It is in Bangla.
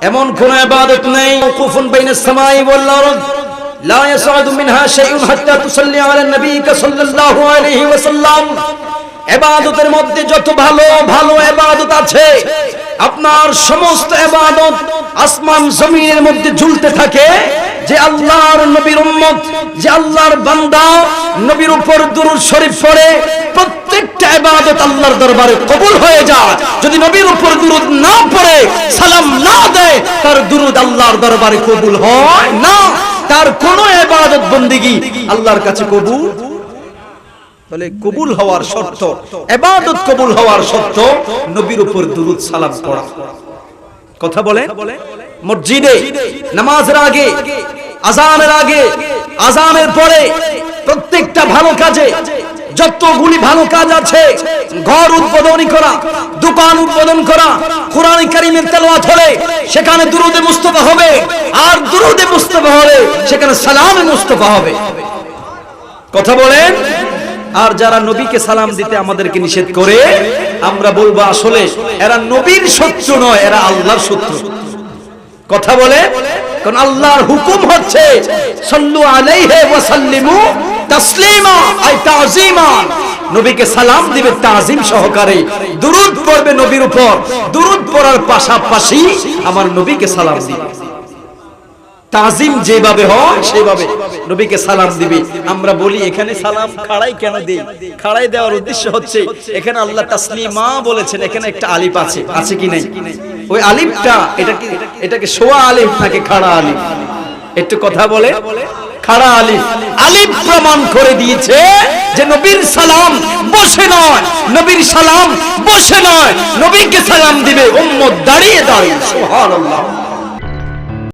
এমন কোন ইবাদত নেই কুফুন বাইনাস সামাই ওয়াল আরদ লা ইয়াসআদু মিনহা শাইউন হাত্তা তুসাল্লি আলা নবিকা সাল্লাল্লাহু আলাইহি ওয়াসাল্লাম। ইবাদতের মধ্যে যত ভালো ভালো ইবাদত আছে, আপনার সমস্ত ইবাদত আসমান জমিনের মধ্যে ঝুলতে থাকে। যে আল্লাহর নবীর উম্মত, যে আল্লাহর বান্দা নবীর উপর দুরূদ শরীফ পড়ে, প্রত্যেকটা ইবাদত আল্লাহর দরবারে কবুল হয়ে যায়। যদি নবীর উপর দুরূদ না পড়ে, সালাম না দেয়, তার দুরূদ আল্লাহর দরবারে কবুল হয় না। তার কোনো ইবাদত বندگی আল্লাহর কাছে কবুল। তাহলে কবুল হওয়ার শর্ত, ইবাদত কবুল হওয়ার শর্ত নবীর উপর দুরূদ সালাম পড়া। কথা বলে মসজিদে নামাজের আগে, আযানের আগে, আযানের পরে, প্রত্যেকটা ভালো কাজে, যতগুলি ভালো কাজ আছে, ঘর উদ্বোধনী করা, দোকান উদ্বোধন করা, কোরআন কারীমের তেলাওয়াত হলে সেখানে দুরূদে মুস্তাফা হবে, আর দুরূদে মুস্তাফা হলে সেখানে সালামে মুস্তাফা হবে। কথা বলেন। আর যারা নবীকে সালাম দিতে আমাদেরকে নিষেধ করে, আমরা বলবো আসলে এরা নবীর শত্রু নয়, এরা আল্লাহর শত্রু। কথা বলে। কারণ আল্লাহর হুকুম হচ্ছে সাল্লু আলাইহি ওয়া সাল্লিমু তাসলিমা, আই তাযীমা। নবীকে সালাম দিবে তাযীম সহকারে, দুরূদ পড়বে নবীর উপর, দুরূদ পড়ার পাশাপাশি আমার নবীকে সালাম দিবে। তাযীম যেভাবে হয় সেভাবে নবীকে সালাম দিবে। আমরা বলি এখানে সালাম খাড়াই কেন দেই? খাড়াই দেওয়ার উদ্দেশ্য হচ্ছে এখানে আল্লাহ তাসলিমা বলেছেন, এখানে একটা আলিফ আছে, আছে কি নাই? ওই আলিফটা এটাকে সোয়া আলিফ নাকি খাড়া আলিফ? একটু কথা বলে। খাড়া আলিফ। আলিফ প্রমাণ করে দিয়েছে যে নবীর সালাম বসে নয়, নবীর সালাম বসে নয়, নবীকে সালাম দিবে উম্মত দাঁড়িয়ে দাঁড়িয়ে। সুবহানাল্লাহ।